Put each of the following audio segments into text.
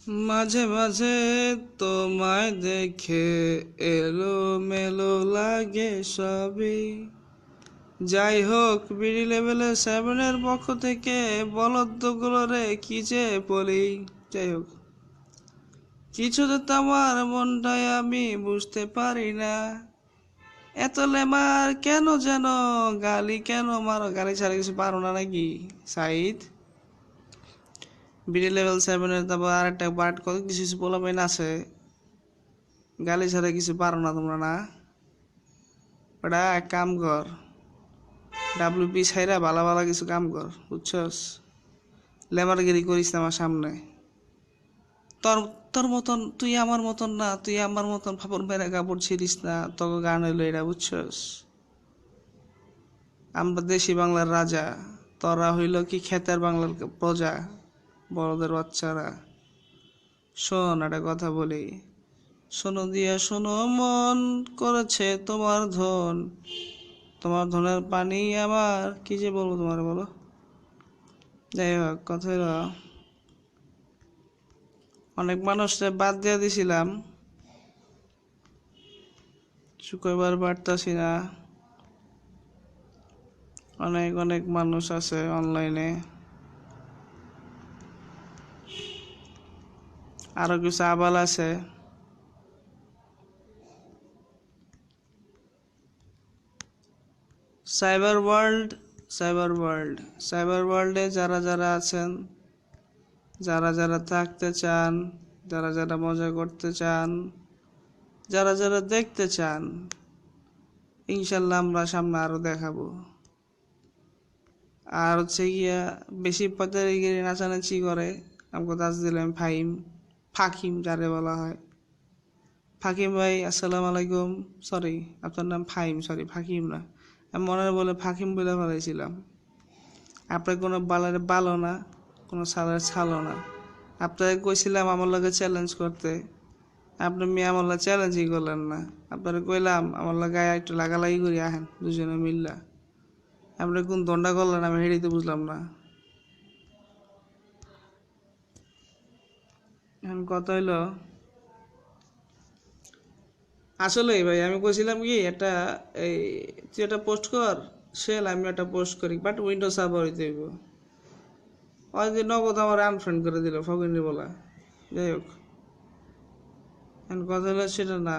মাঝে মাঝে তোমায় দেখে এলোমেলো লাগে সবই। যাই হোক, বিডি লেভেলের 7-এর পক্ষ থেকে বলদ্দগুলো রে কি যে বলি। যাই হোক, কিছুতে তো আমার মনটাই আমি বুঝতে পারি না। এত লেমার কেন যেন, গালি কেন মারো? গালি ছাড়া কিছু পারো না নাকি সাইদ? বিডি লেভেল 7-এর তারপর আরেকটা পার্ট কত কিছু কিছু পোলাপাইন আছে, গালি ছাড়া কিছু পারো না তোমরা না? ওটা এক কাম কর, ডাব্লিউপি ছাইরা ভালো ভালো কিছু কাম কর, বুঝছস? লেবারগিরি করিস না আমার সামনে। তোর তোর মতন, তুই আমার মতন না, তুই আমার মতন ফাপড় মেরে কাপড় ছিড়িস না, তোকে গান হইলো এটা, বুঝছস? আমরা দেশি বাংলার রাজা, তোরা হইল কি খেতের বাংলার প্রজা, বড়দের বাচ্চারা। শোন একটা কথা বলি, শোনো দিয়া শোনো, মন করেছে তোমার ধন, তোমার ধনের পানি আমার, কি যে বলবো তোমার, বলো? যাই হোক, কথা হলো অনেক মানুষকে বাদ দিয়ে দিছিলাম, শুক্রবার পারতাছি না। অনেক অনেক মানুষ আছে অনলাইনে, আরো কিছু আবাল আছে। Cyber world, cyber world, cyber ওয়ার্ল্ডে যারা যারা আছেন, যারা যারা থাকতে চান, যারা যারা মজা করতে চান, যারা যারা দেখতে চান, ইনশাল্লাহ আমরা সামনে আরো দেখাবো। আর হচ্ছে গিয়া বেশি পদারিগিরি নাচানাচি করে আমাকে দাস দিলাম ফাহিম, ফাকিম যারে বলা হয়। ফাকিম ভাই আসসালামু আলাইকুম। সরি, আপনার নাম ফাহিম, সরি ফাকিম না, আমি মনে বলে ফাকিম বলে ফেলাইছিলাম। আপনার কোনো বালারে বালো না, কোনো সালের ছালো না। আপনাকে কইছিলাম আমার লগে চ্যালেঞ্জ করতে, আপনি মেয়ে আমার লগে চ্যালেঞ্জই করলেন না। আপনারা কইলাম আমার লগে একটু লাগালাগি করি আহেন দুজনে মিল্লা, আপনি কোন দণ্ডা করলেন আমি হেঁটেই তো বুঝলাম না। এখন কথা হইলো, আসলে ভাই আমি কইছিলাম কি একটা, এই তুই একটা পোস্ট কর সেল, আমি একটা পোস্ট করি, বাট উইন্ডো সার্ভার হইতে হইব। ওই যে নগদ আমার আনফ্রেন্ড করে দিল ফকিনি বলা। যাই হোক, এখন কথা হলো সেটা না।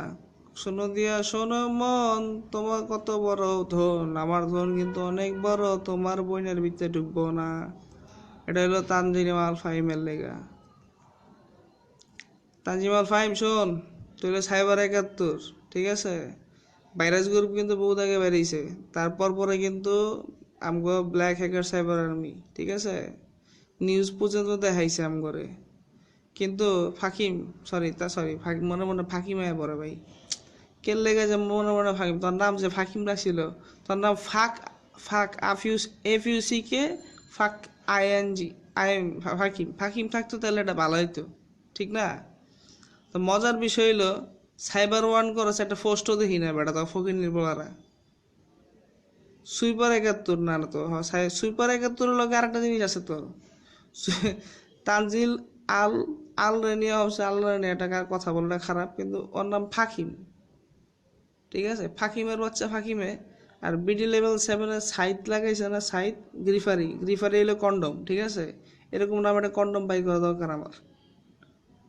শোনো দিয়া শোনো মন, তোমার কত বড় ধন, আমার ধন কিন্তু অনেক বড়, তোমার বইনের ভিতরে ঢুকবো না। এটা হলো তানজিমাল ফাহিমের লেগা। তানজিমাল ফাহিম শোন, তুই হলো সাইবার 71, ঠিক আছে? ভাইরাস গ্রুপ কিন্তু বহুত আগে বেরিয়েছে, তারপর পরে কিন্তু আমগো ব্ল্যাক হ্যাকার সাইবার আর্মি, ঠিক আছে? নিউজ পর্যন্ত দেখাইছে আমগরে। কিন্তু ফাকিম, সরি মনে মনে ফাকিম আয়া পড়ে ভাই। কে লেগে যে মনে মনে ফাকিম, তোর নাম যে ফাকিম রাখছিল, তোর নাম ফাক, ফাক আফিউস, এফইউসি কে, ফাক আইএনজি, আই এম ফাকিম, ফাকিম থাকতো তাহলে এটা ভালো হইতো, ঠিক না? তো মজার বিষয় হলো, সাইবার ওয়ান করেছে একটা পোস্টও দেখি না বেটা, তো ফকির নির্বলারা। সুইপার 71 না তো, সুইপার 71-এর লগে আরেকটা জিনিস আছে তো, তানজিল আল, আল রেনিয়া হচ্ছে, আল রেনিয়া টাকার কথা বলটা খারাপ, কিন্তু ওর নাম ফাকিম, ঠিক আছে? ফাকিমের বাচ্চা ফাকিমে। আর বিডি লেভেল 7-এর সাইট লাগাইছে না, সাইট গ্রিফারি, গ্রিফারি হলো কন্ডম, ঠিক আছে? এরকম নাম একটা কন্ডম বাই করা দরকার আমার,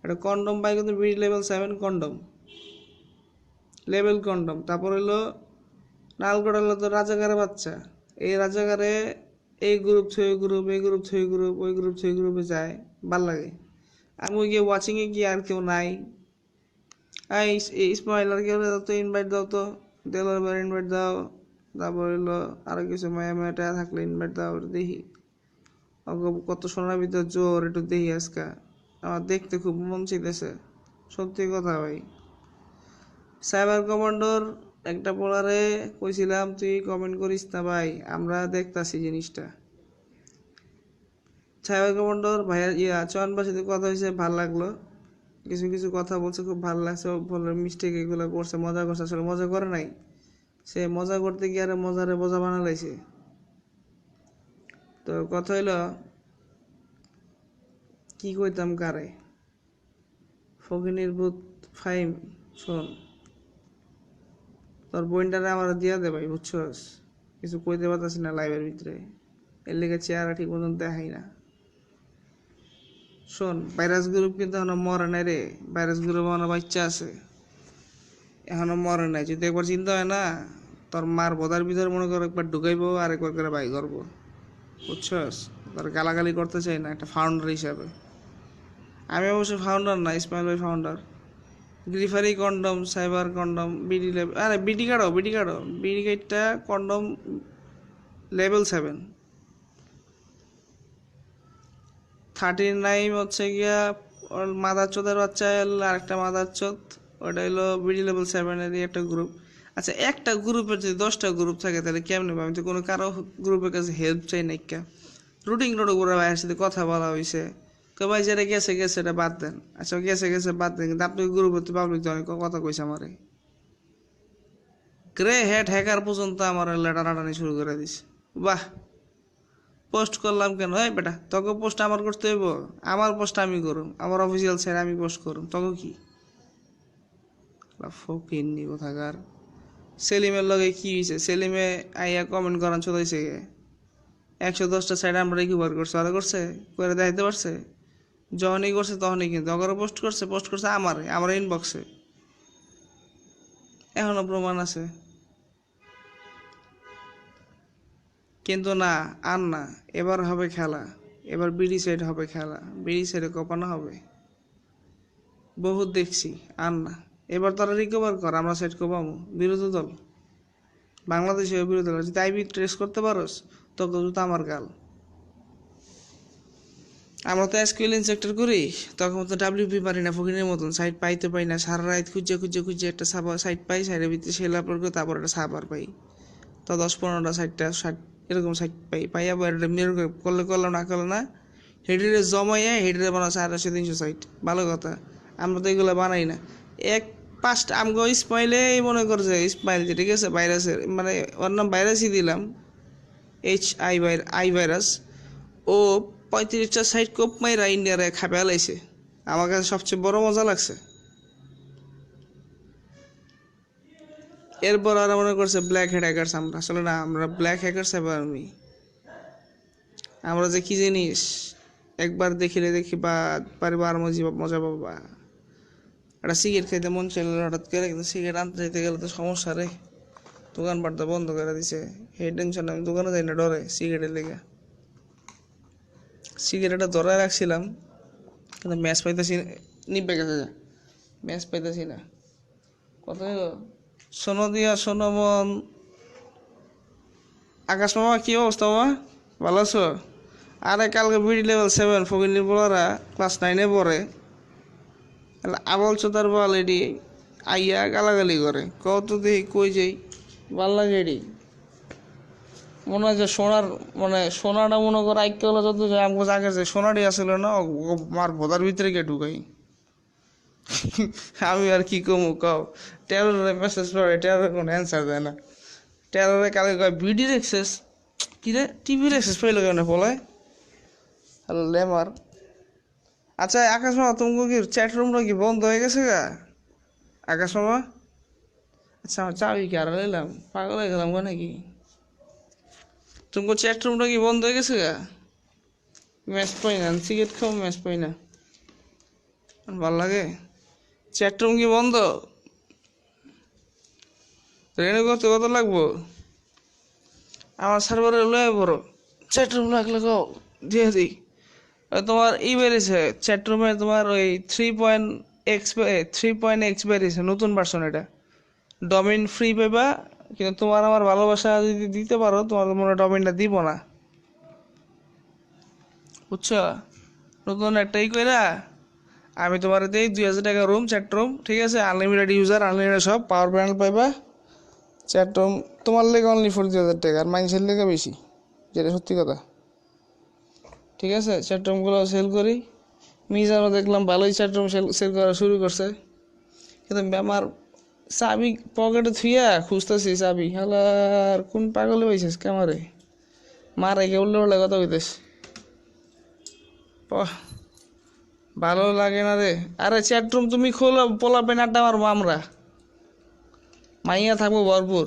একটা কন্ডম বাই কিন্তু BD level 7 condom, level condom. তারপর হলো নালগড় হলো তো রাজাগারের বাচ্চা, এই রাজাগারে এই গ্রুপ থই গ্রুপ, এই গ্রুপ থই গ্রুপ, ওই গ্রুপ থই গ্রুপে যায়, ভাল লাগে। আমি গিয়ে ওয়াচিংয়ে গিয়ে আর কেউ নাই, এই ইসমাইল আর কেউ দাও তো, ইনভাইট দাও তো, দেলোয়ার ইনভাইট দাও। তারপর হলো আরো কিছু মায়া মায়াটা থাকলে ইনভাইট দাও, দেখি কত সোনার ভিতর জোর, একটু দেখি আজকা। আমার দেখতে খুব মন চাইতেছে, সত্যি কথা ভাই। সাইবার কমান্ডোর একটা পোলারে কইছিলাম তুই কমেন্ট করিস না ভাই, আমরা দেখতাছি জিনিসটা। সাইবার কমান্ডোর ভাইয়া চয়নবার সাথে কথা হয়েছে, ভাল লাগলো, কিছু কিছু কথা বলছে, খুব ভালো লাগছে। বলে মিস্টেক এগুলো করছে, মজা করছে, আসলে মজা করে নাই, সে মজা করতে গিয়ে আরে মজারে বোঝা বানালাইছে। তো কথা হইলো কি কইতাম কারে, ফকিনির ভূত ফাইম, শোন তোর বইনটারে আমার দিয়া দে ভাই, বুঝছস? কিছু কইতে পারতাছি না লাইভের ভিতরে, এর লেগে চেহারা ঠিক মতন দেখাই না। শোন, ভাইরাস গ্রুপ কিন্তু এখনো মরে নাই রে, ভাইরাস গ্রুপ এখনো বাচ্চা আছে, এখনো মরে নাই। যদি একবার চিন্তা হয় না, তোর মার বোধার ভিতরে মনে করো একবার ঢুকাইবো আর একবার করে বাই করবো, বুঝছস? তোর গালাগালি করতে চাই না একটা ফাউন্ডার হিসাবে। আমি অবশ্য ফাউন্ডার না, ইসমাইল ভাই ফাউন্ডার। গ্রিফারি condom, cyber condom, BD level, আরে বিডি কার্ডও, বিডি কার্ডটা কন্ডম লেভেল 7। 39 হচ্ছে গিয়া ওর মাদার চোদের বাচ্চা, আরেকটা মাদার চোদ, ওটা হলো বিডি লেভেল 7-এরই একটা গ্রুপ। আচ্ছা, একটা গ্রুপের যদি 10টা গ্রুপ থাকে তাহলে কেমনে? আমি তো কোনো কারো গ্রুপের কাছে হেল্প চাই না। রুটিন রোড করে ভাইয়ের সাথে কথা বলা হয়েছে, তো ভাই যেটা গেছে গেছে এটা বাদ দেন। আচ্ছা গেছে বাদ দেন, কিন্তু আপনি গ্রুপে তো পাবলিক অনেক কথা কইছে আমারে, গ্রে হেড হ্যাকার পর্যন্ত আমার লেটার আটানি শুরু করে দিছে। বাহ, পোস্ট করলাম কেন? এই বেটা, তোকে পোস্ট আমার করতে হইব? আমার পোস্ট আমি করুম, আমার অফিসিয়াল স্যার আমি পোস্ট করুম, তোকে কি ফকিন্নি কোথাকার। সেলিমের লগে কি হয়েছে? সেলিমে আইয়া কমেন্ট করান চলাইছে গে 110টা সাইড আমরা রিকভার করছে, আরে করছে করে দেখাইতে পারছে? যখনই করছে তখনই কিন্তু অগরে পোস্ট করছে আমার ইনবক্সে, এখনো প্রমাণ আছে। কিন্তু না, আর না, এবার হবে খেলা, এবার বিডি সাইড হবে খেলা, বিডি সাইডে কপানো হবে। বহুত দেখছি, আর না, এবার তারা রিকভার কর, আমরা সাইড কোপামো। বিরোধী দল বাংলাদেশে বিরোধী দল যদি আইবি ট্রেস করতে পারোস তোকে তো আমার গাল। আমরা তো এসকিউএল ইনসেক্টর করি, তখন তো ডাব্লিউপি পারি না, ফকিনের মতন সাইট পাইতে পাই না, সারা রাত খুঁজে একটা সাইট পাই, সাইডের ভিতরে সেল আপলোড করে তারপর একটা সার্ভার পাই, তো 10-15টা সাইটটা এরকম সাইট পাই আবার এটা মিরর করলাম না হেডের জমাইয়া হেডের বানাচ্ছে 250-300 সাইট, ভালো কথা। আমরা তো এগুলো বানাই না। 5টা আমগো ইসমাইলেই মনে করছে, ইসমাইল যে ঠিক আছে ভাইরাসের, মানে ওর নাম ভাইরাসই দিলাম, আই ভাইরাস। ও 35টা সাইট কোপ মাইরা ইন্ডিয়ারে খাপে আলাইছে। আমার কাছে সবচেয়ে বড় মজা লাগছে, এরপর আর মনে করছে ব্ল্যাক হেড হ্যাকার্স। আমরা আসলে না, আমরা ব্ল্যাক হ্যাকার্স এবার আমরা যে কি জিনিস একবার দেখিলে দেখি বা পারিব আর মজা পাবা। একটা সিগারেট খাইতে মন চাইল হঠাৎ করে, কিন্তু সিগারেট আনতে যেতে গেলে তো সমস্যা রে, দোকানপাটটা বন্ধ করে দিছে। এই টেনশন, আমি দোকানে যাই না ডরে সিগারেটের লেগে। সিগারেটটা ধরে রাখছিলাম কিন্তু ম্যাচ পাইতেছি, নিবে গেছে যা, ম্যাচ পাইতেছি না। কত শোনো দিয়া শোনো মন। আকাশ মামা, কি অবস্থা মামা, ভালো আছো? আরে কালকে বিডি লেভেল 7 ফকির বলারা ক্লাস 9-এ পড়ে, আবল চোদার বল এডি আইয়া গালাগালি করে, কত দেখি কই যাই ভাল লাগে এডি। মনে হয় যে সোনার, মানে সোনাটা মনে করে আইকে হলো যত যায় আমাকে আগে যে সোনাটি আসলে না, মার ভোদার ভিতরে গিয়ে ঢুকাই। আমি আর কি কমু কও, টেররে মেসেজ পড়ে, টেররে কোনো অ্যান্সার দেয় না। টেররে কালকে কয় বিডির এক্সেস, কিরে টিভির এক্সেস পাইলো কেন বলে, হ্যালো লেমার। আচ্ছা আকাশ মামা, তুমি কি চ্যাট রুমটা কি বন্ধ হয়ে গেছে গা আকাশ মামা? আচ্ছা আমার চাবি কি আর নিলাম, পাগল হয়ে গেলাম গো নাকি? তুমি চ্যাট রুমটা কি বন্ধ হয়ে গেছে গা? ম্যাচ পাই না, সিগারেট খাও ম্যাচ পাই না, ভাল লাগে। চ্যাট রুম কি বন্ধ? রেনে করতে কত লাগবো? আমার সার্ভারে লয়ে বড় চ্যাট রুম লাগলে কও দিয়ে দিই। তোমার ই বেরিয়েছে চ্যাট রুমে, তোমার ওই 3.x বেরিয়েছে নতুন ভার্সন। এটা ডোমেইন ফ্রি পাইবা, কিন্তু তোমার আমার ভালোবাসা যদি দিতে পারো তোমার মনে ডোমেইনটা দিব না, বুঝছো? নতুন একটাই কইরা আমি তোমার দিই 2000 টাকা রুম, চ্যাট রুম, ঠিক আছে? আনলিমিটেড ইউজার, আনলিমিটেড সব, পাওয়ার প্যানেল পাইবা, চ্যাট রুম তোমার লেগে অনলি ফর 2000 টাকা, আর মাইন্সের লেগে বেশি, যেটা সত্যি কথা। ঠিক আছে, চ্যাট রুমগুলো সেল করি। মিজানও দেখলাম ভালোই চ্যাট রুম সেল করা শুরু করছে, কিন্তু আমার চাবি পকেটে থুইয়া খুঁজতেছি চাবি, হালার কোন পাগলে হয়েছিস ক্যামারে মারে গে উল্লে উল্লে কথা হইতেস। ভালো লাগে না রে। আরে চ্যাট রুম তুমি খোলো, পোলা পেন আড্ডা মারবো আমরা, মাইয়া থাকবো ভরপুর,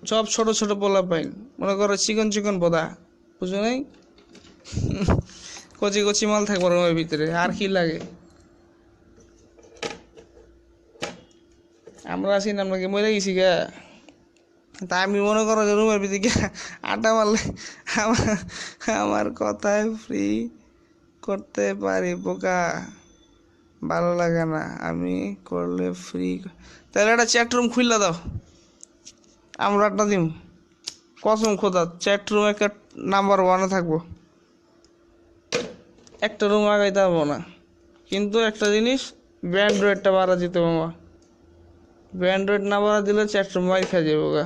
সব ছোট ছোট পোলা পাইন, মনে করো চিকন চিকন বোদা, বুঝো নাই? কচি কচি মাল থাকবো রুমের ভিতরে, আর কি লাগে? আমরা আছি না, আমরা কি মরে গেছি গা? তা আমি মনে করো যে রুমের ভিতরে গিয়ে আড্ডা মারলে আমার আমার কথায় ফ্রি করতে পারি বোকা, ভালো লাগে না আমি করলে ফ্রি। তাহলে একটা চ্যাট রুম খুললে দাও, আমরা আড্ডা দিম, কসম খোদা চ্যাট রুম একটা নাম্বার ওয়ানে থাকবো, একটা রুম আগাইতে পারবো না। কিন্তু একটা জিনিস, ব্যান্ড রেটটা বাড়া যেতে মামা, ব্যান্ড রেট না বাড়া দিলে চ্যাট রুম মাই খেয়ে যাবো গা।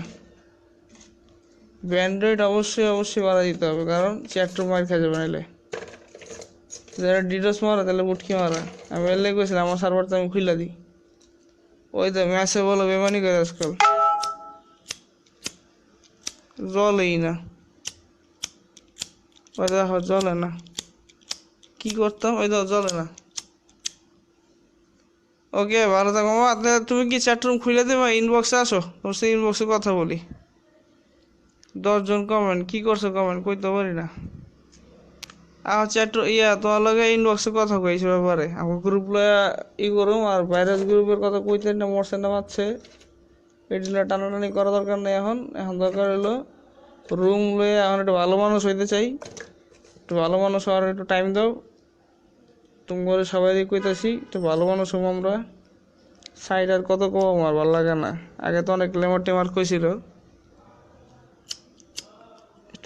ব্যান্ড রেট অবশ্যই অবশ্যই বাড়া দিতে হবে, কারণ চ্যাট রুম মার খেয়ে যাবে নাহলে। যারা ডিডোস মারা তাহলে বুটকি মারা। আমি এলে কইছিলাম আমার সার্ভারটা আমি খুলে দিই, ওই তো ম্যাচে বলো বেমানি করে আজকাল, জলেই না, ওই দেখো জলে না, কি করতাম, ওই দেখো জলে না। ওকে ভালো থাকো মামা, তুমি কি চ্যাট রুম খুলে দেবে, ইনবক্সে আসো, তোমার সাথে ইনবক্সে কথা বলি। 10 জন কমেন্ট, কি করছো কমেন্ট কইতে পারি না। চ্যাট তোমার লগে ইনবক্সে কথা কইছে ব্যাপারে, আমার গ্রুপ লয়া করুম, আর ভাইরাস গ্রুপের কথা কইতে না, মরছে না মারছে, এটা টানাটানি করা দরকার নেই। এখন এখন দরকার হলো রুম লয়ে, এখন একটু ভালো মানুষ হইতে চাই, একটু ভালো মানুষ হওয়ার একটু টাইম দাও, তুমি করে সবাই কইতাছি একটু ভালো মানুষ হবো আমরা। সাইড আর কত কম, আমার ভালো লাগে না, আগে তো অনেক লেমার টেমার কইছিল,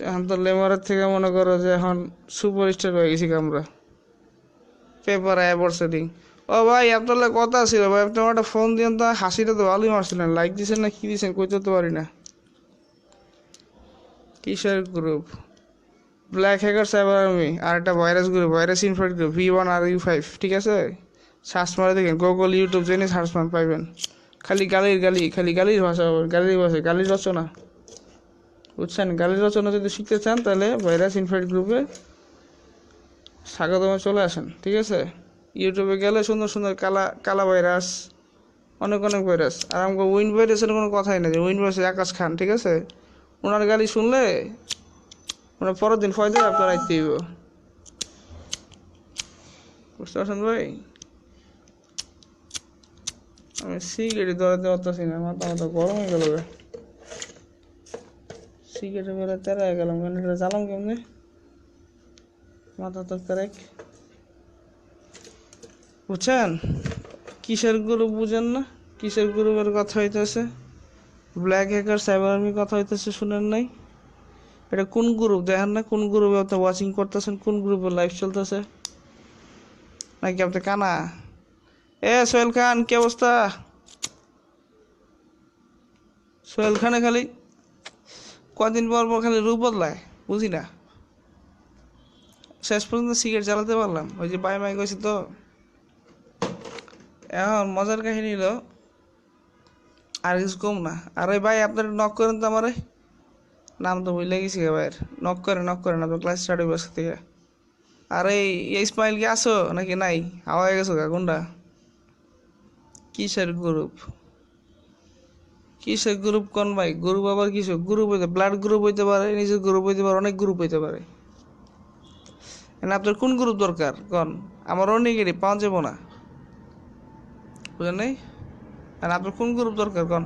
এখন তো লেমারের থেকে মনে করো যে এখন সুপার স্টার হয়ে গেছি আমরা, পেপার আয় পড়ছে দিন। ও ভাই আপনার কথা ছিল ভাই, আপনি আমার একটা ফোন দিয়েন তো, হাসিটা তো ভালোই মারছিলেন, লাইক দিয়েছেন না কি দিয়েছেন কইতে তো পারি না। কিসের group? Black hacker cyber army, আর একটা ভাইরাস গ্রুপ, ভাইরাস ইনফ্রাইট গ্রুপ V1RU5, ঠিক আছে? সার্চ মারে দেখেন, গুগল ইউটিউব জেনে সার্চ মান পাইবেন। খালি গালির গালি, খালি গালির ভাষা, গালির ভাষা, গালির রচনা, বুঝছেন? গালির রচনা যদি শিখতে চান তাহলে ভাইরাস ইনফ্রাইট গ্রুপে স্বাগতমে চলে আসেন, ঠিক আছে? ইউটিউবে গেলে সুন্দর সুন্দর কালা কালা ভাইরাস, অনেক অনেক ভাইরাস, আর আমাকে উইন ভাইরাসের কোনো কথাই নেই, উইন ভাইরাস আকাশ খান, ঠিক আছে? ওনার গালি শুনলে ওনার পরের দিন ফয়দা আপনার আইতে হইব, বুঝতে পারছেন ভাই? আমি সিগারেট ধরাতে পারতেছি না, মাথা মাথা গরম হয়ে গেল, সিগারেটের বেলা তেরা হয়ে গেলাম, কেন এটা জ্বালাম কেমনে, মাথা তো ক্যারেক, বুঝছেন? কিসের গ্রুপ বুঝেন না? কিসের গ্রুপের কথা হইতেছে? ব্ল্যাক হ্যাকার সাইবার আর্মি কথা হইতেছে, শুনেন নাই? এটা কোন গ্রুপ দেখেন না? কোন গ্রুপে আপনি ওয়াচিং করতেছেন, কোন গ্রুপে লাইভ চলতেছে? নাকি আপনি কানা? সোহেল খান, কি অবস্থা? সোহেল খানে খালি কদিন পর পর খালি রূপ বদলায়, বুঝি না। শেষ পর্যন্ত সিগারেট জ্বালাতে পারলাম, ওই যে বাই মাই গেছি তো। এখন মজার কাহিনী হলো, আর কিছু কম না, আর ওই ভাই আপনার নক করেন তো আমারে, নাম তো ভুলে গেছি ভাইয়ের, নক করেন আপনার ক্লাস স্টার্ট হইব আজকে থেকে। আর এই ইসমাইল কি আসো নাকি নাই, হাওয়া হয়ে গেছো গা কোনটা? কিসের গ্রুপ? কিসের গ্রুপ কোন ভাই? গ্রুপ আবার কিসের গ্রুপ? হইতে ব্লাড গ্রুপ হইতে পারে, নিজের গ্রুপ হইতে পারে, অনেক গ্রুপ হইতে পারে। আপনার কোন গ্রুপ দরকার কোন? আমার অনেকেরই পাওয়া যাবো না, বুঝলেন নাই? আর আপনার কোন গ্রুপ দরকার কোন?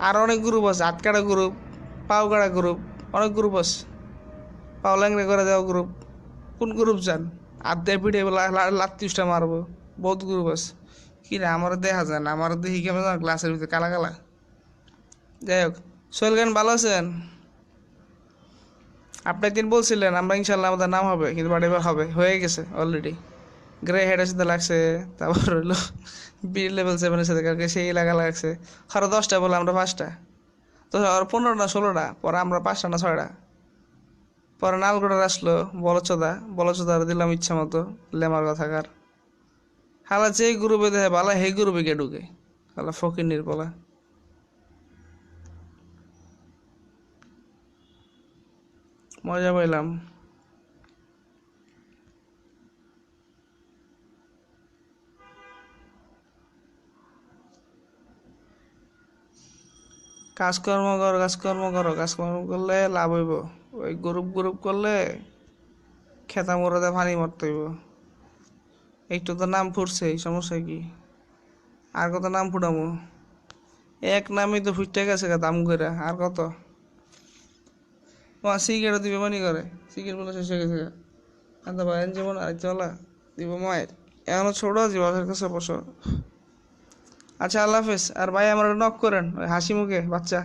আর অনেক গ্রুপ আছে, আটকাটা গ্রুপ, পাও কাটা গ্রুপ, অনেক গ্রুপ আছে, পাও ল্যাংড়ে করে দেওয়া গ্রুপ, কোন গ্রুপ যান? আড্ডায় পিঠে লাত্তিসটা মারবো, বহুত গ্রুপ আছে। কি রে আমার দেখা যায় না, আমার দেখি কেমন গ্লাসের ভিতরে কালা কালা। যাই হোক, সোহেল খান ভালো আছেন? আপনি একদিন বলছিলেন আমরা ইনশাল্লাহ আমাদের নাম হবে, কিন্তু বাট এবার হবে, হয়ে গেছে অলরেডি। গ্রে হেডের সাথে লাগছে, তারপর হইলো B level 7 সাথে কালকে সেই লাগা লাগছে। আরো 10টা বলে আমরা 5টা, তো আর 15টা 16টা, পরে আমরা 5টা না 6টা। পরে নালগোড়ার আসলো বলচোদা, বলচোদার দিলাম ইচ্ছা মতো, লেমার কথাকার। হালা যেই গ্রুপে দেখে বালা সেই গ্রুপে গিয়ে ঢুকে, হালা ফকির বলা। মজা পাইলাম। কাজকর্ম করো, কাজকর্ম করো, কাজকর্ম করলে লাভ হইব। ওই গ্রুপ গ্রুপ করলে খেতা মোড়াতে পানি মারতে হইব। একটু তো নাম ফুটছে, এই সমস্যা কি? আর কত নাম ফুটামো? এক নামই তো ফুটতে গেছে গা দাম কইরা, আর কত? তোমার সিগারেট দিবে মানি করে, সিগারেট বলে শেষ হয়ে গেছে গা। আনতে পারেন যেমন আরেকটা বলা দিব মায়ের, এখনো ছোট জীবনের কাছে বসো। আচ্ছা, আল্লাহ হাফেজ। আর ভাই আমার নক করেন, ওই হাসি মুখে বাচ্চা।